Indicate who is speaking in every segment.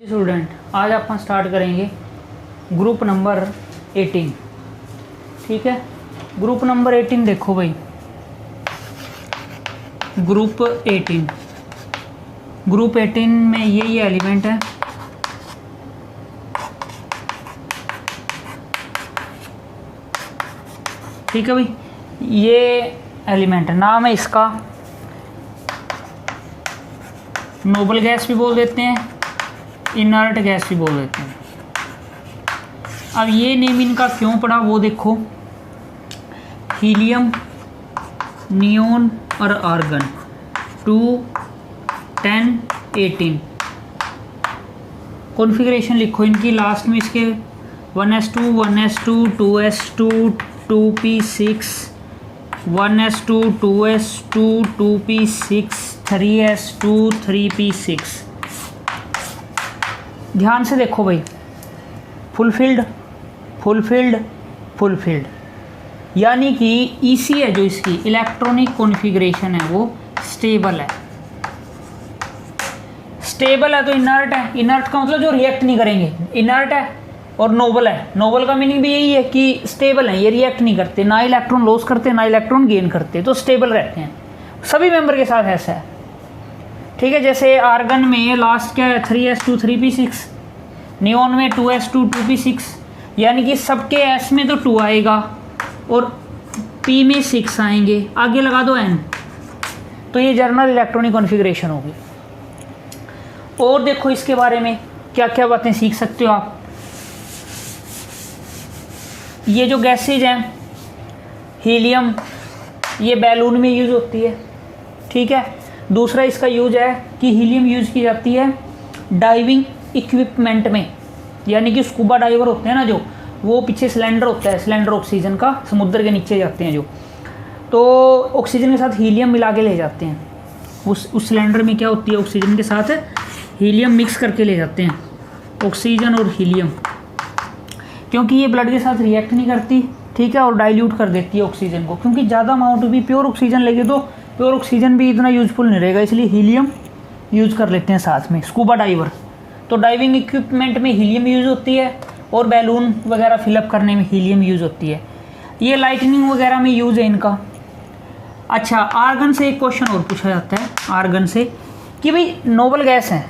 Speaker 1: Student, आज आप start करेंगे ग्रुप नंबर 18। ठीक है, ग्रुप नंबर 18 देखो भाई, ग्रुप 18 में ये एलिमेंट है। ठीक है भाई, ये एलिमेंट है, नाम है इसका नोबल गैस भी बोल देते हैं, इनर्ट गैस भी बोल देते हैं। अब ये नेम इनका क्यों पड़ा वो देखो, हीलियम, नियोन और आर्गन 2, 10, 18। कॉन्फ़िगरेशन लिखो इनकी, लास्ट में इसके 1s2, 1s2, 2s2, 2p6, 1s2, 2s2, 2p6, 3s2, 3p6। ध्यान से देखो भाई, फुलफिल्ड, यानी कि ईसी है जो इसकी इलेक्ट्रॉनिक कॉन्फ़िगरेशन है वो स्टेबल है। स्टेबल है तो इनर्ट है, इनर्ट का मतलब जो रिएक्ट नहीं करेंगे, इनर्ट है। और नोबल है, नोबल का मीनिंग भी यही है कि स्टेबल है, ये रिएक्ट नहीं करते, ना इलेक्ट्रॉन लॉस करते ना इलेक्ट्रॉन गेन करते, तो स्टेबल रहते हैं। सभी मेंबर के साथ ऐसा है। ठीक है, जैसे आर्गन में लास्ट क्या है 3s2, 3p6, नियोन में 2s2, 2p6, यानी कि सबके s में तो 2 आएगा और p में 6 आएंगे, आगे लगा दो n, तो ये जर्नल इलेक्ट्रॉनिक कॉन्फ़िगरेशन होगी। और देखो इसके बारे में क्या क्या बातें सीख सकते हो आप। ये जो गैसेज हैं, हीलियम, ये बैलून में यूज़ होती है। ठीक है, दूसरा इसका यूज है कि हीलियम यूज़ की जाती है डाइविंग इक्विपमेंट में, यानी कि स्कूबा डाइवर होते हैं ना जो, वो पीछे सिलेंडर होता है, सिलेंडर ऑक्सीजन का, समुद्र के नीचे जाते हैं जो, तो ऑक्सीजन के साथ हीलियम मिला के ले जाते हैं। उस सिलेंडर में क्या होती है, ऑक्सीजन के साथ हीलियम मिक्स करके ले जाते हैं, ऑक्सीजन और हीलियम, क्योंकि ये ब्लड के साथ रिएक्ट नहीं करती। ठीक है, और डाइल्यूट कर देती है ऑक्सीजन को, क्योंकि ज़्यादा अमाउंट भी प्योर ऑक्सीजन लेंगे तो प्योर ऑक्सीजन भी इतना यूज़फुल नहीं रहेगा, इसलिए हीलियम यूज़ कर लेते हैं साथ में, स्कूबा डाइवर। तो डाइविंग इक्विपमेंट में हीलियम यूज़ होती है और बैलून वगैरह फिलअप करने में हीलियम यूज़ होती है। ये लाइटनिंग वगैरह में यूज़ है इनका। अच्छा, आर्गन से एक क्वेश्चन और पूछा जाता है, आर्गन से, कि भाई नोबल गैस है,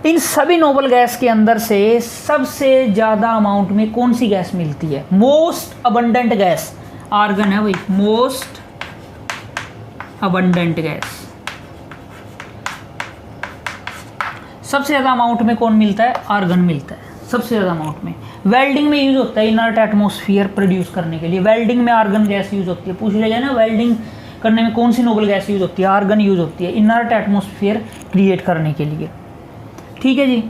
Speaker 1: इन सभी नोबल गैस के अंदर से सबसे ज़्यादा अमाउंट में कौन सी गैस मिलती है? मोस्ट अबंडेंट गैस आर्गन है भाई, मोस्ट अबंडेंट गैस। सबसे ज़्यादा अमाउंट में कौन मिलता है? आर्गन मिलता है सबसे ज़्यादा अमाउंट में। वेल्डिंग में यूज़ होता है इनर्ट एटमॉस्फेयर प्रोड्यूस करने के लिए, वेल्डिंग में आर्गन गैस यूज़ होती है। पूछ लिया जाए ना, वेल्डिंग करने में कौन सी नोबल गैस यूज़ होती है? आर्गन यूज़ होती है इनर्ट एटमॉस्फेयर क्रिएट करने के लिए। ठीक है जी,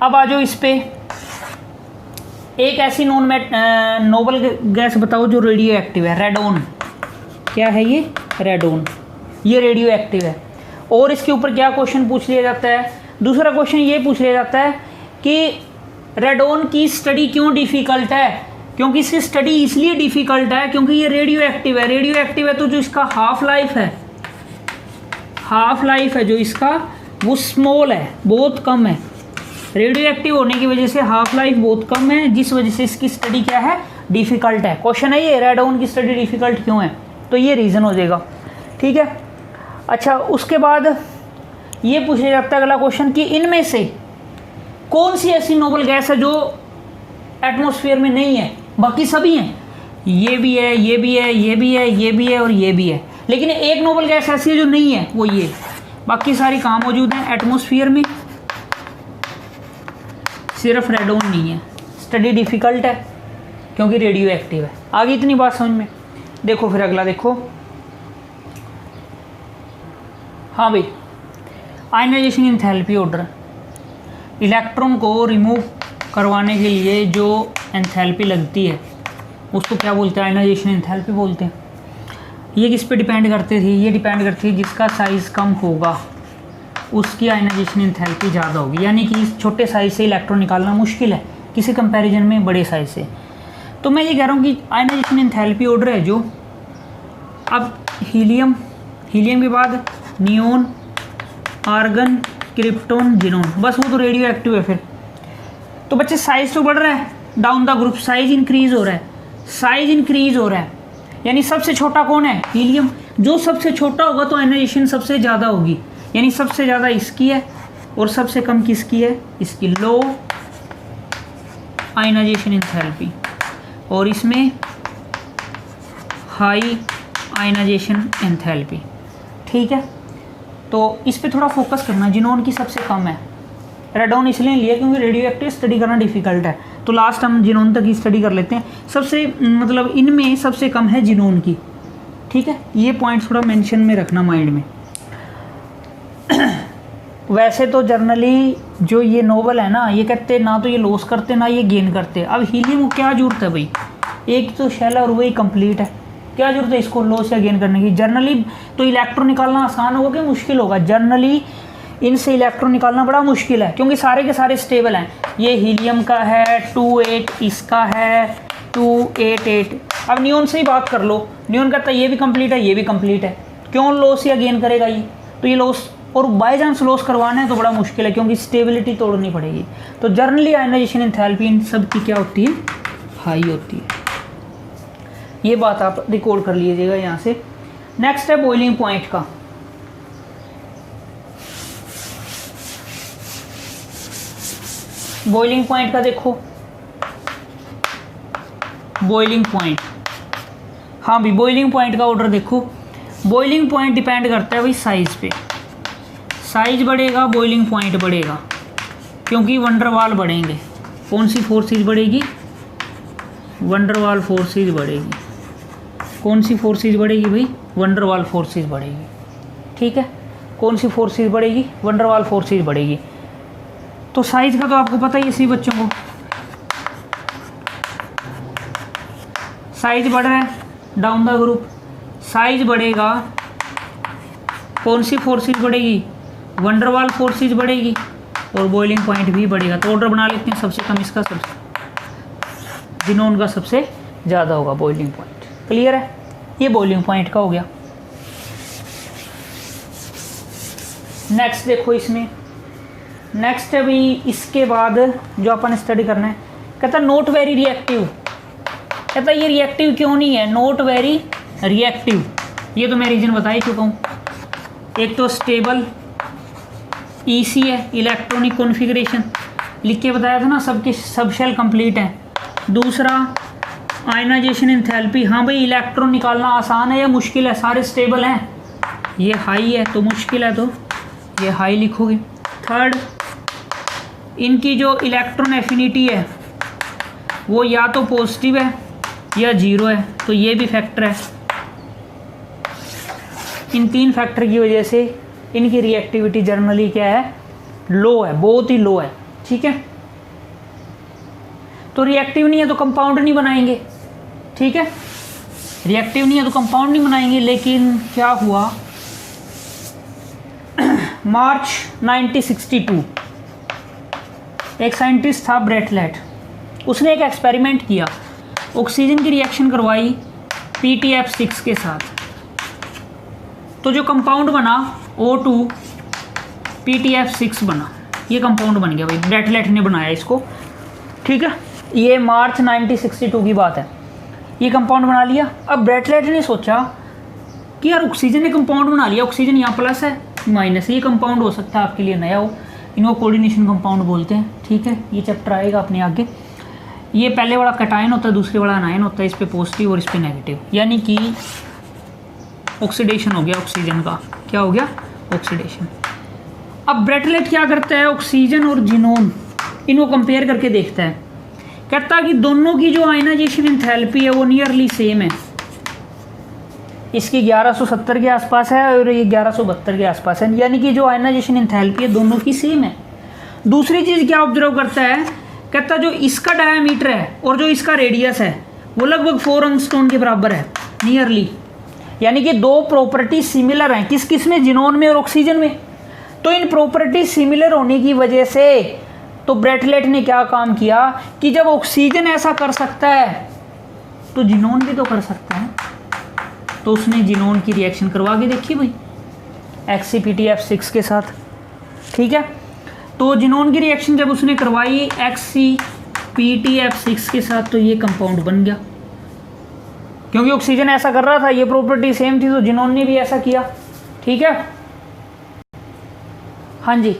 Speaker 1: अब आ जाओ इस पे, एक ऐसी नोबल गैस बताओ जो रेडियो एक्टिव है, रेडोन। क्या है ये? रेडोन, ये रेडियो एक्टिव है। और इसके ऊपर क्या क्वेश्चन पूछ लिया जाता है? दूसरा क्वेश्चन ये पूछ लिया जाता है कि रेडोन की स्टडी क्यों डिफ़िकल्ट है? क्योंकि इसकी स्टडी इसलिए डिफ़िकल्ट है क्योंकि ये रेडियो एक्टिव है। रेडियो एक्टिव है तो जो इसका हाफ लाइफ है जो इसका, वो स्मॉल है, बहुत कम है। रेडियो एक्टिव होने की वजह से हाफ लाइफ बहुत कम है, जिस वजह से इसकी स्टडी क्या है? डिफ़िकल्ट है। क्वेश्चन है ये, रेडोन की स्टडी डिफ़िकल्ट क्यों है, तो ये रीज़न हो जाएगा। ठीक है, अच्छा, उसके बाद ये पूछा जाता है अगला क्वेश्चन कि इनमें से कौन सी ऐसी नोबल गैस है जो एटमॉस्फेयर में नहीं है? बाकी सभी हैं, ये भी है, ये भी है, ये भी है, ये भी है और ये भी है, लेकिन एक नोबल गैस ऐसी है जो नहीं है, वो ये। बाकी सारी कहाँ मौजूद हैं? एटमॉस्फेयर में। सिर्फ रेडोन नहीं है, स्टडी डिफ़िकल्ट है क्योंकि रेडियो एक्टिव है। आगे इतनी बात समझ में। देखो फिर अगला देखो, हाँ भाई, आयनाइजेशन एंथैल्पी ऑर्डर, इलेक्ट्रॉन को रिमूव करवाने के लिए जो एंथैल्पी लगती है उसको क्या बोलते हैं? आयनाइजेशन एंथैल्पी बोलते हैं। ये किस पे डिपेंड करती थी? ये डिपेंड करती है जिसका साइज़ कम होगा उसकी आयनाइजेशन एंथैल्पी ज़्यादा होगी, यानी कि छोटे साइज़ से इलेक्ट्रॉन निकालना मुश्किल है किसी कंपैरिजन में बड़े साइज़ से। तो मैं ये कह रहा हूँ कि आयनाइजेशन एंथैल्पी ऑर्डर है जो, अब हीलियम के बाद नियोन, आर्गन, क्रिप्टोन, जिनोन, बस वो तो रेडियो एक्टिव है फिर। तो बच्चे साइज तो बढ़ रहा है, down the group size increase हो रहा है, साइज इंक्रीज हो रहा है, यानी सबसे छोटा कौन है? हीलियम। जो सबसे छोटा होगा तो आयनाइजेशन सबसे ज़्यादा होगी, यानी सबसे ज़्यादा इसकी है और सबसे कम किसकी है? इसकी। लो आयनाइजेशन एंथैल्पी और इसमें हाई आयनाइजेशन एंथैल्पी। ठीक है, तो इस पे थोड़ा फोकस करना। जिनोन की सबसे कम है, रेडॉन इसलिए लिया क्योंकि रेडियो एक्टिव स्टडी करना डिफिकल्ट है, तो लास्ट हम जिनोन तक ही स्टडी कर लेते हैं। सबसे मतलब इनमें सबसे कम है जिनोन की। ठीक है, ये पॉइंट थोड़ा मेंशन में रखना माइंड में। वैसे तो जर्नली जो ये नोबल है ना, ये कहते ना तो ये लॉस करते ना ये गेन करते। अब हीलियम को क्या जरूरत है भाई? एक तो शेल और वही कंप्लीट है, क्या जरूरत है इसको लॉस या गेन करने की? जर्नली तो इलेक्ट्रॉन निकालना आसान होगा कि मुश्किल होगा? जर्नली इनसे इलेक्ट्रॉन निकालना बड़ा मुश्किल है क्योंकि सारे के सारे स्टेबल हैं। ये हीलियम का है 2,8, इसका है 2,8,8। अब नियोन से ही बात कर लो, नियोन कहता है ये भी कंप्लीट है, ये भी कंप्लीट है, क्यों लॉस या गेन करेगा ये? तो ये लॉस, और बाई चांस लॉस करवाना है तो बड़ा मुश्किल है क्योंकि स्टेबिलिटी तोड़नी पड़ेगी। तो जर्नली आयनाइजेशन एंथैल्पी इन सब की क्या होती है? हाई होती है। ये बात आप रिकॉर्ड कर लीजिएगा यहाँ से। नेक्स्ट है बॉइलिंग पॉइंट का। बॉइलिंग पॉइंट का देखो, बॉइलिंग पॉइंट, हाँ भी बॉइलिंग पॉइंट का ऑर्डर देखो। बॉइलिंग पॉइंट डिपेंड करता है भाई साइज पे, साइज बढ़ेगा बॉइलिंग पॉइंट बढ़ेगा क्योंकि वंडरवाल बढ़ेंगे। कौन सी फोर्सेज बढ़ेगी? वंडरवाल फोर्सेज बढ़ेगी। कौन सी फोर्सेज बढ़ेगी भाई? वंडरवाल फोर्सेज बढ़ेगी। ठीक है, कौन सी फोर्सेज बढ़ेगी? वंडरवाल फोर्सेज बढ़ेगी। तो साइज का तो आपको पता ही है सभी बच्चों को, साइज बढ़ रहा है डाउन द ग्रुप, साइज बढ़ेगा, कौन सी फोर्सेज बढ़ेगी? वंडरवाल फोर्सेज बढ़ेगी और बॉइलिंग पॉइंट भी बढ़ेगा। तो ऑर्डर बना लेते हैं, सबसे कम इसका, सबसे जिनोन का सबसे ज़्यादा होगा बॉइलिंग पॉइंट। क्लियर है? ये बॉइलिंग पॉइंट का हो गया। नेक्स्ट देखो, इसमें नेक्स्ट है भाई, इसके बाद जो अपन स्टडी करना है, कहता नॉट वेरी रिएक्टिव। कहता ये रिएक्टिव क्यों नहीं है? नॉट वेरी रिएक्टिव, ये तो मैं रीजन बता ही चुका हूँ। एक तो स्टेबल ईसी है, इलेक्ट्रॉनिक कॉन्फ़िगरेशन लिख के बताया था ना, सबके सब शेल कंप्लीट हैं। दूसरा आयनाइजेशन एंथैल्पी, हाँ भाई इलेक्ट्रॉन निकालना आसान है या मुश्किल है? सारे स्टेबल हैं। ये हाई है तो मुश्किल है, तो ये हाई लिखोगे। थर्ड, इनकी जो इलेक्ट्रॉन एफिनिटी है वो या तो पॉजिटिव है या जीरो है, तो ये भी फैक्टर है। इन तीन फैक्टर की वजह से इनकी रिएक्टिविटी जर्नली क्या है? लो है, बहुत ही लो है। ठीक है, तो रिएक्टिव नहीं है तो कंपाउंड नहीं बनाएंगे। ठीक है, रिएक्टिव नहीं है तो कंपाउंड नहीं बनाएंगे। लेकिन क्या हुआ, मार्च 1962 एक साइंटिस्ट था ब्रेटलेट, उसने एक एक्सपेरिमेंट किया, ऑक्सीजन की रिएक्शन करवाई PTF6 के साथ, तो जो कंपाउंड बना O2 PTF6 बना। ये कंपाउंड बन गया भाई, ब्रेटलेट ने बनाया इसको। ठीक है, ये मार्च 1962 की बात है। ये कंपाउंड बना लिया। अब ब्रेटलेट ने सोचा कि यार ऑक्सीजन ने कंपाउंड बना लिया, ऑक्सीजन यहाँ प्लस है माइनस, ये कंपाउंड हो सकता है आपके लिए नया हो, इनको कोऑर्डिनेशन कंपाउंड बोलते हैं। ठीक है, ये चैप्टर आएगा अपने आगे। ये पहले वाला कटायन होता है, दूसरे वाला अनायन होता है, इस पे पॉजिटिव और इस पे नेगेटिव, यानी कि ऑक्सीडेशन हो गया ऑक्सीजन का। क्या हो गया? ऑक्सीडेशन। अब ब्रेटलेट क्या करता है, ऑक्सीजन और जिनोन इनको कंपेयर करके देखता है, कहता है कि दोनों की जो आयनाइजेशन एंथैल्पी है वो नियरली सेम है। इसकी 1170 के आसपास है और ये 1172 के आसपास है, यानी कि जो आयनाइजेशन एंथैल्पी है दोनों की सेम है। दूसरी चीज़ क्या ऑब्जर्व करता है, कहता जो इसका डायामीटर है और जो इसका रेडियस है वो लगभग 4 एंगस्ट्रॉन के बराबर है, नियरली, यानी कि दो प्रॉपर्टी सिमिलर हैं। किस किस में? जिनोन में और ऑक्सीजन में। तो इन प्रॉपर्टी सिमिलर होने की वजह से तो ब्रेटलेट ने क्या काम किया कि जब ऑक्सीजन ऐसा कर सकता है तो जिनोन भी तो कर सकता है। तो उसने जिनोन की रिएक्शन करवा के देखी भाई XCPTF6 के साथ। ठीक है। तो जिनोन की रिएक्शन जब उसने करवाई XCPTF6 के साथ तो ये कंपाउंड बन गया, क्योंकि ऑक्सीजन ऐसा कर रहा था, ये प्रॉपर्टी सेम थी, तो जिनोन ने भी ऐसा किया। ठीक है, हाँ जी,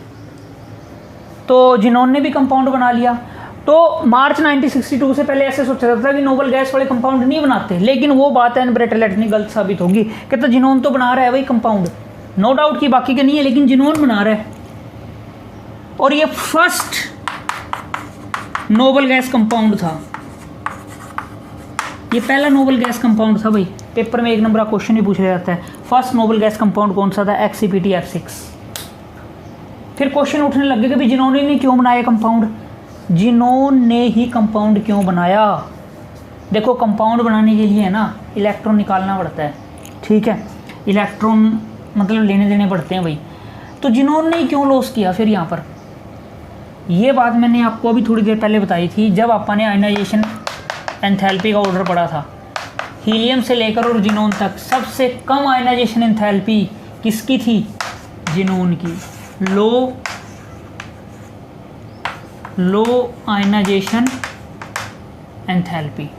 Speaker 1: तो जिनोन ने भी कंपाउंड बना लिया। तो मार्च 1962 से पहले ऐसे सोचा जाता था कि नोबल गैस वाले कंपाउंड नहीं बनाते, लेकिन वो बात है ब्रेटलेट गलत साबित होगी। कहता जिनोन तो बना रहा है भाई कंपाउंड, नो डाउट कि बाकी के नहीं है, लेकिन जिनोन बना रहा है। और ये फर्स्ट नोबल गैस कंपाउंड था, ये पहला नोबल गैस कंपाउंड था भाई। पेपर में 1 नंबर का क्वेश्चन भी पूछा जाता है, फर्स्ट नोबल गैस कंपाउंड कौन सा था? XCPTF6। फिर क्वेश्चन उठने लगे कि भाई जिनोन ने क्यों बनाया कंपाउंड, जिनोन ने ही कंपाउंड क्यों बनाया? देखो कंपाउंड बनाने के लिए है ना इलेक्ट्रॉन निकालना पड़ता है, ठीक है, इलेक्ट्रॉन मतलब लेने देने पड़ते हैं भाई। तो जिनोन ने क्यों लॉस किया फिर यहाँ पर? ये बात मैंने आपको अभी थोड़ी देर पहले बताई थी, जब आपने आयनाइजेशन एंथैल्पी का ऑर्डर पढ़ा था। हीलियम से लेकर और जिनोन तक सबसे कम आयनाइजेशन एंथैल्पी किसकी थी? जिनोन की। लो आयनाइजेशन एंथैल्पी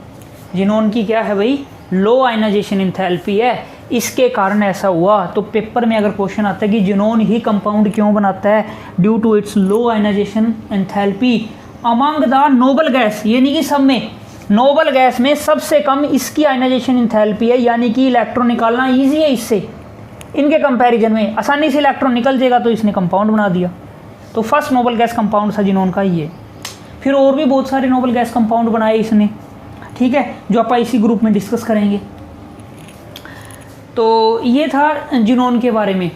Speaker 1: जिनोन की क्या है भाई? लो आयनाइजेशन एंथैल्पी है, इसके कारण ऐसा हुआ। तो पेपर में अगर क्वेश्चन आता है कि जिनोन ही कंपाउंड क्यों बनाता है? Due to its low ionization enthalpy among the noble gas, ये नहीं कि सब में, नोबल गैस में सबसे कम इसकी आयनाइजेशन एंथैल्पी है, यानी कि इलेक्ट्रॉन निकालना ईजी है इससे, इनके कंपैरिजन में आसानी से इलेक्ट्रॉन निकल जाएगा, तो इसने कंपाउंड बना दिया। तो फर्स्ट नोबल गैस कंपाउंड था जिनोन का ये। फिर और भी बहुत सारे नोबल गैस कंपाउंड बनाए इसने, ठीक है, जो आप इसी ग्रुप में डिस्कस करेंगे। तो ये था जिनोन के बारे में।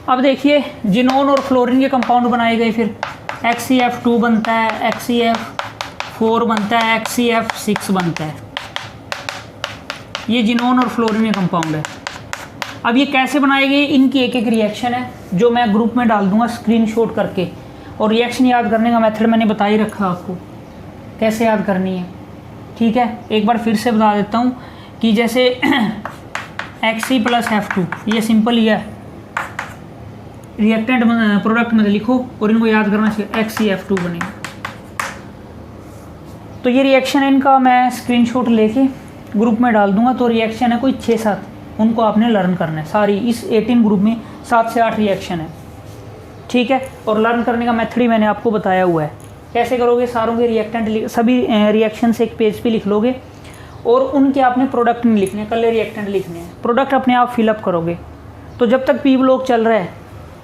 Speaker 1: अब देखिए जिनोन और फ्लोरीन के कंपाउंड बनाए गए, फिर XCF2 बनता है, XCF4 बनता है, XCF6 बनता है। ये जिनोन और फ्लोरीन के कंपाउंड है। अब ये कैसे बनाए गए, इनकी एक एक रिएक्शन है जो मैं ग्रुप में डाल दूंगा स्क्रीनशॉट करके, और रिएक्शन याद करने का मेथड मैंने बता ही रखा आपको कैसे याद करनी है, ठीक है। एक बार फिर से बता देता हूँ कि जैसे Xc+F2 ये सिंपल ही है, रिएक्टेंट प्रोडक्ट में लिखो और इनको याद करना चाहिए, XCF2 बनेगा। तो ये रिएक्शन है इनका, मैं स्क्रीनशॉट लेके ग्रुप में डाल दूंगा। तो रिएक्शन है कोई 6-7, उनको आपने लर्न करना है सारी। इस 18 ग्रुप में 7 से 8 रिएक्शन है, ठीक है। और लर्न करने का मेथड ही मैंने आपको बताया हुआ है। कैसे करोगे? सारों के रिएक्टेंट सभी रिएक्शन से एक पेज पे लिख लोगे, और उनके आपने प्रोडक्ट नहीं लिखने, कल रिएक्टेंट लिखने हैं। प्रोडक्ट अपने आप फिलअप करोगे। तो जब तक पी ब्लॉक चल रहा है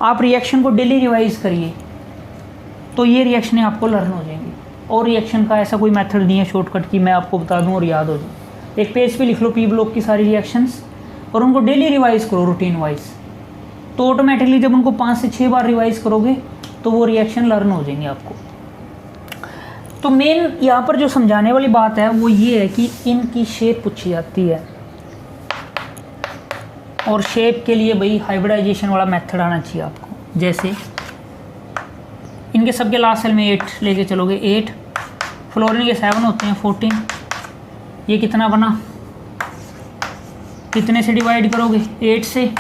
Speaker 1: आप रिएक्शन को डेली रिवाइज करिए, तो ये रिएक्शनें आपको लर्न हो जाएंगी। और रिएक्शन का ऐसा कोई मेथड नहीं है शॉर्टकट की मैं आपको बता दूँ और याद हो जाए। एक पेज पे लिख लो पी ब्लॉक की सारी रिएक्शंस और उनको डेली रिवाइज करो रूटीन वाइज, तो ऑटोमेटिकली जब उनको 5 से 6 बार रिवाइज करोगे तो वो रिएक्शन लर्न हो जाएंगे आपको। तो मेन यहाँ पर जो समझाने वाली बात है वो ये है कि इनकी शेप पूछी जाती है, और शेप के लिए भाई हाइब्रिडाइजेशन वाला मेथड आना चाहिए आपको। जैसे इनके सबके लास्ट सेल में 8 लेके चलोगे, 8, फ्लोरीन के 7 होते हैं, 14, ये कितना बना, कितने से डिवाइड करोगे? 8 से।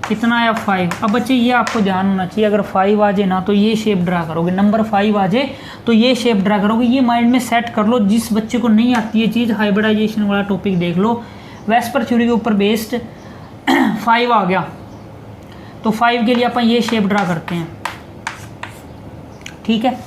Speaker 1: कितना आया? 5। अब बच्चे ये आपको ध्यान होना चाहिए, अगर 5 आ जाए ना तो ये शेप ड्रा करोगे, नंबर 5 आ जाए तो ये शेप ड्रा करोगे। ये माइंड में सेट कर लो, जिस बच्चे को नहीं आती ये चीज़ हाइब्रिडाइजेशन वाला टॉपिक देख लो, वेस्पर थ्योरी के ऊपर बेस्ड 5 आ गया तो 5 के लिए अपन ये शेप ड्रा करते हैं, ठीक है।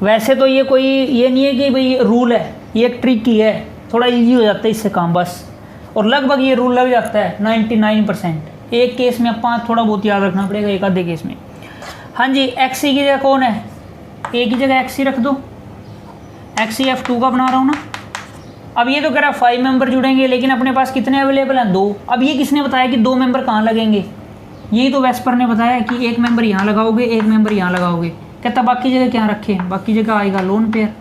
Speaker 1: वैसे तो ये कोई ये नहीं है कि भाई रूल है, ये एक ट्रिक ही है, थोड़ा इजी हो जाता है इससे काम बस, और लगभग ये रूल लग जाता है 99%। एक केस में अपन थोड़ा बहुत याद रखना पड़ेगा, एक आधे केस में। हाँ जी, XC की जगह कौन है? एक ही जगह XC रख दो, XCF2 का बना रहा हूँ ना। अब ये तो कह रहा है 5 मेंबर जुड़ेंगे, लेकिन अपने पास कितने अवेलेबल हैं? 2। अब ये किसने बताया कि 2 मेंबर कहाँ लगेंगे? यही तो वेस्पर ने बताया कि एक मेंबर यहाँ लगाओगे, एक मेंबर यहाँ लगाओगे। कहता बाकी जगह क्या रखे? बाकी जगह आएगा lone pair,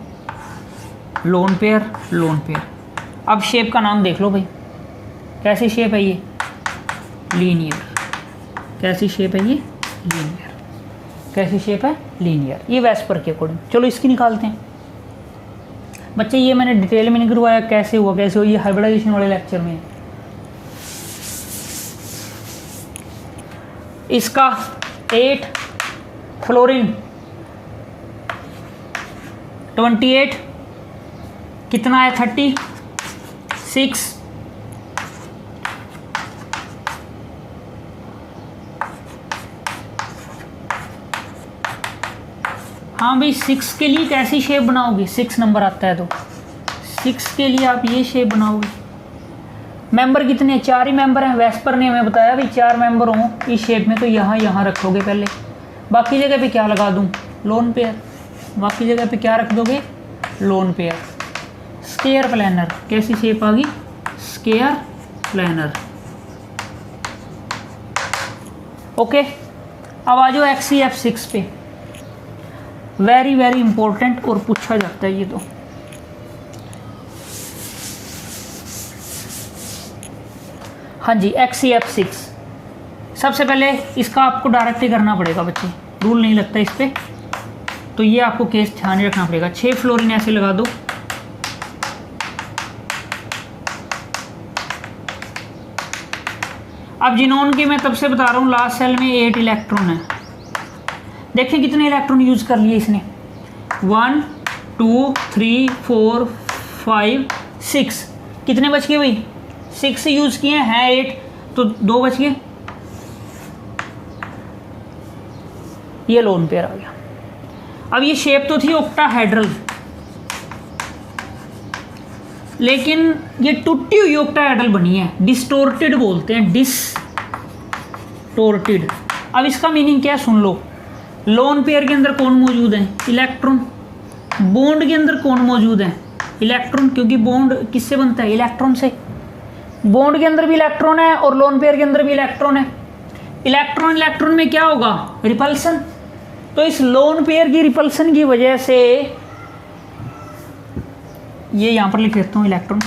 Speaker 1: lone pair, lone pair. अब शेप का नाम देख लो भाई, कैसी शेप है ये? लीनियर। कैसी शेप है ये? लीनियर। कैसी शेप है? लीनियर। ये वेस्पर के अकॉर्डिंग। चलो इसकी निकालते हैं बच्चे, ये मैंने डिटेल में नहीं करवाया कैसे हुआ कैसे हुआ, ये हाइब्रिडाइजेशन वाले लेक्चर में। इसका 8, फ्लोरीन 28, कितना है 36, हाँ भाई 6 के लिए कैसी शेप बनाओगे, 6 नंबर आता है तो 6 के लिए आप ये शेप बनाओगे। मेंबर कितने, 4 ही मेंबर हैं। वेस्पर ने हमें बताया भाई 4 मेंबर हों इस शेप में, तो यहाँ रखोगे पहले, बाकी जगह पे क्या लगा दूँ, लोन पेयर, बाकी जगह पे क्या रख दोगे, लोन पेयर। स्केयर प्लानर, कैसी शेप आ गई, स्केयर प्लानर। ओके, अब आ जाओ XCF6 पे, वेरी वेरी इंपॉर्टेंट और पूछा जाता है ये तो। हाँ जी, XCF6 सबसे पहले इसका आपको डायरेक्ट ही करना पड़ेगा बच्चे, रूल नहीं लगता इस पर, तो ये आपको केस ध्यान रखना पड़ेगा। 6 फ्लोरीन ऐसे लगा दो, अब जिनोन की मैं तब से बता रहा हूँ, लास्ट सेल में 8 इलेक्ट्रॉन है। देखिए कितने इलेक्ट्रॉन यूज कर लिए इसने, 1 2 3 4 5 6, कितने बच गए भाई, 6 यूज किए हैं, 8 तो 2 बच गए, ये लोन पेयर आ गया। अब ये शेप तो थी ऑक्टाहेड्रल, लेकिन ये टूटी हुई ऑक्टाहेड्रल बनी है, डिस्टोर्टेड बोलते हैं, डिस्टोर्टेड। अब इसका मीनिंग क्या है सुन लो, लोन पेयर के अंदर कौन मौजूद है, इलेक्ट्रॉन, बॉन्ड के अंदर कौन मौजूद है, इलेक्ट्रॉन, क्योंकि बॉन्ड किससे बनता है, इलेक्ट्रॉन से। बॉन्ड के अंदर भी इलेक्ट्रॉन है और लोन पेयर के अंदर भी इलेक्ट्रॉन है। इलेक्ट्रॉन में क्या होगा, रिपल्सन। तो इस लोन पेयर की रिपल्सन की वजह से, ये यहां पर लिख देता हूं, इलेक्ट्रॉन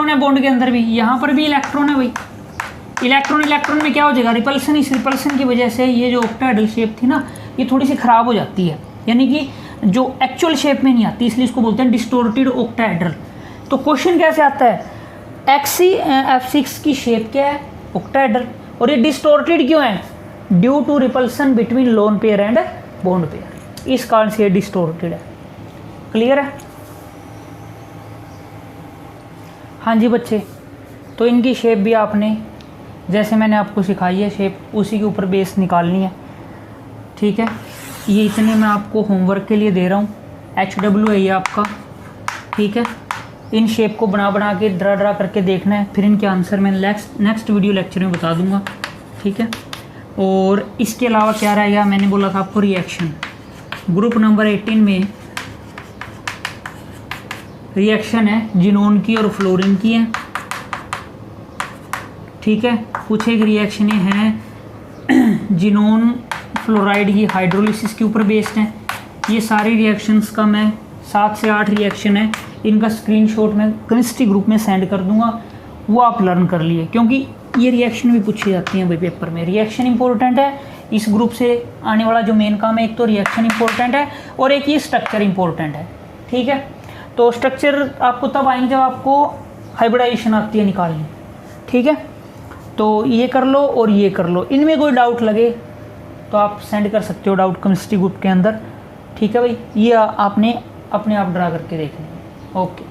Speaker 1: है बॉन्ड के अंदर भी, यहां पर भी इलेक्ट्रॉन है भाई। इलेक्ट्रॉन में क्या हो जाएगा, रिपल्सन। इस रिपल्सन की वजह से ये जो ऑक्टाहेड्रल शेप थी ना, ये थोड़ी सी खराब हो जाती है, यानी कि जो एक्चुअल शेप में नहीं आती, इसलिए इसको बोलते हैं डिस्टोर्टेड ऑक्टाहेड्रल। तो क्वेश्चन कैसे आता है, XCF6 की शेप क्या है, ऑक्टाहेड्रल, और ये डिस्टोर्टेड क्यों है, due to repulsion between lone pair and bond pair, इस कारण से ये डिस्टोर्टेड है। क्लियर है। हाँ जी बच्चे, तो इनकी शेप भी आपने जैसे मैंने आपको सिखाई है शेप, उसी के ऊपर बेस निकालनी है, ठीक है। ये इतने मैं आपको होमवर्क के लिए दे रहा हूँ, HW है ये आपका, ठीक है। इन शेप को बना के ड्रा करके देखना है, फिर इनके आंसर मैं नेक्स्ट वीडियो लेक्चर में बता दूंगा, ठीक है। और इसके अलावा क्या रहेगा, मैंने बोला था आपको रिएक्शन, ग्रुप नंबर 18 में रिएक्शन है जिनोन की और फ्लोरीन की है, ठीक है। कुछ एक रिएक्शन हैं जिनोन फ्लोराइड की हाइड्रोलिसिस के ऊपर बेस्ड हैं। ये सारी रिएक्शंस का मैं 7 से 8 रिएक्शन है, इनका स्क्रीनशॉट मैं केमिस्ट्री ग्रुप में सेंड कर दूंगा, वो आप लर्न कर लिए, क्योंकि ये रिएक्शन भी पूछी जाती हैं भाई पेपर में। रिएक्शन इंपॉर्टेंट है, इस ग्रुप से आने वाला जो मेन काम है, एक तो रिएक्शन इंपॉर्टेंट है और एक ये स्ट्रक्चर इंपॉर्टेंट है, ठीक है। तो स्ट्रक्चर आपको तब आएंगे जब आपको हाइब्रिडाइजेशन आती है निकालनी, ठीक है। तो ये कर लो और ये कर लो, इनमें कोई डाउट लगे तो आप सेंड कर सकते हो डाउट केमिस्ट्री ग्रुप के अंदर, ठीक है भाई। ये आपने अपने आप ड्रा करके देखना है। ओके।